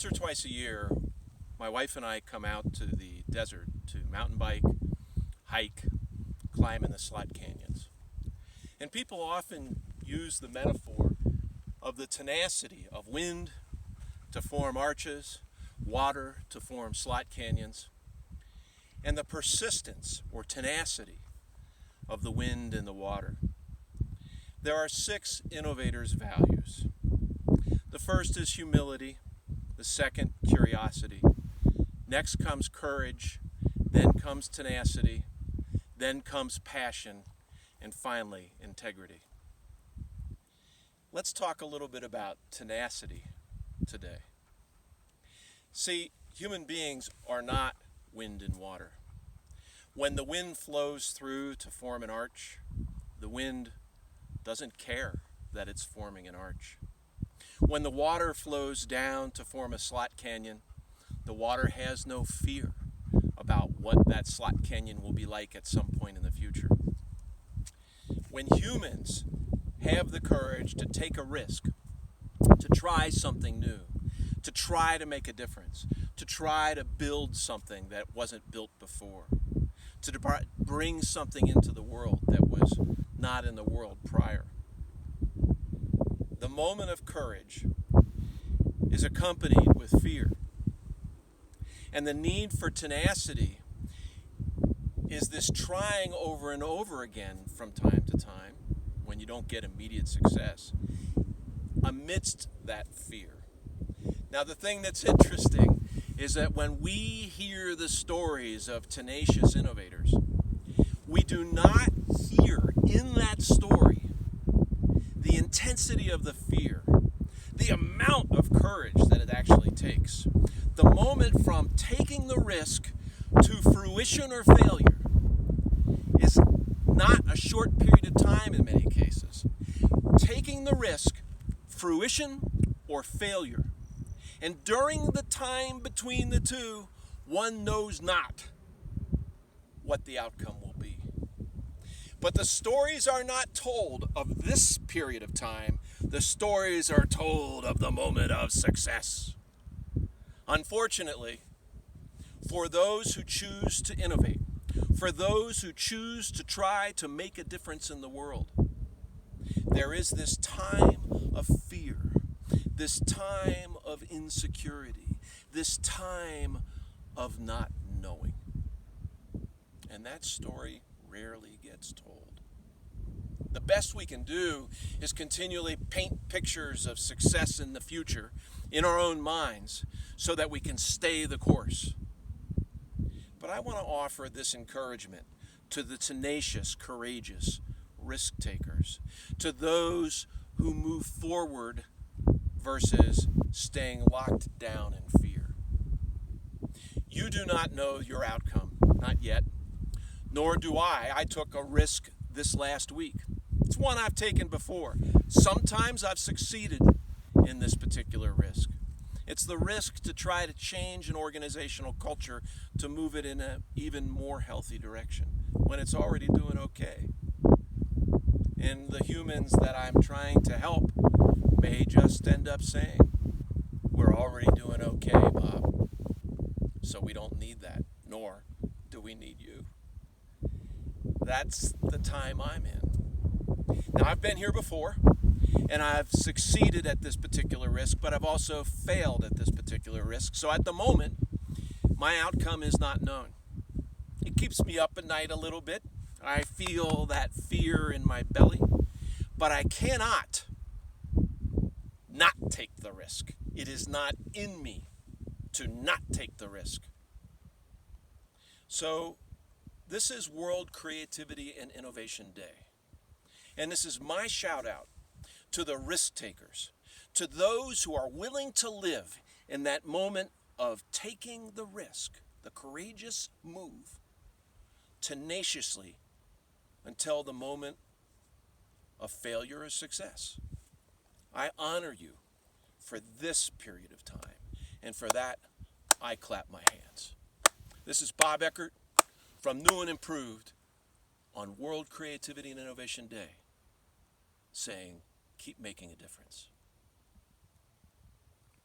Once or twice a year, my wife and I come out to the desert to mountain bike, hike, climb in the slot canyons. And people often use the metaphor of the tenacity of wind to form arches, water to form slot canyons, and the persistence or tenacity of the wind and the water. There are 6 innovators' values. The first is humility, the second, curiosity. Next comes courage, then comes tenacity, then comes passion, and finally, integrity. Let's talk a little bit about tenacity today. See, human beings are not wind and water. When the wind flows through to form an arch, the wind doesn't care that it's forming an arch. When the water flows down to form a slot canyon, the water has no fear about what that slot canyon will be like at some point in the future. When humans have the courage to take a risk, to try something new, to try to make a difference, to try to build something that wasn't built before, to bring something into the world that was not in the world prior. The moment of courage is accompanied with fear. And the need for tenacity is this trying over and over again from time to time when you don't get immediate success amidst that fear. Now, the thing that's interesting is that when we hear the stories of tenacious innovators, we do not hear in that story the intensity of the fear, the amount of courage that it actually takes. The moment from taking the risk to fruition or failure is not a short period of time in many cases. Taking the risk, fruition or failure. And during the time between the two, one knows not what the outcome will be. But the stories are not told of this period of time. The stories are told of the moment of success. Unfortunately, for those who choose to innovate, for those who choose to try to make a difference in the world, there is this time of fear, this time of insecurity, this time of not knowing. And that story rarely gets told. The best we can do is continually paint pictures of success in the future in our own minds so that we can stay the course. But I want to offer this encouragement to the tenacious, courageous risk takers, to those who move forward versus staying locked down in fear. You do not know your outcome, not yet, nor do I. I took a risk this last week. It's one I've taken before. Sometimes I've succeeded in this particular risk. It's the risk to try to change an organizational culture to move it in an even more healthy direction when it's already doing okay. And the humans that I'm trying to help may just end up saying, "We're already doing okay, Bob, so we don't need that, nor do we need you." That's the time I'm in. Now, I've been here before, and I've succeeded at this particular risk, but I've also failed at this particular risk. So at the moment, my outcome is not known. It keeps me up at night a little bit. I feel that fear in my belly, but I cannot not take the risk. It is not in me to not take the risk. So this is World Creativity and Innovation Day. And this is my shout out to the risk takers, to those who are willing to live in that moment of taking the risk, the courageous move, tenaciously until the moment of failure or success. I honor you for this period of time, and for that, I clap my hands. This is Bob Eckert from New and Improved on World Creativity and Innovation Day, saying, keep making a difference.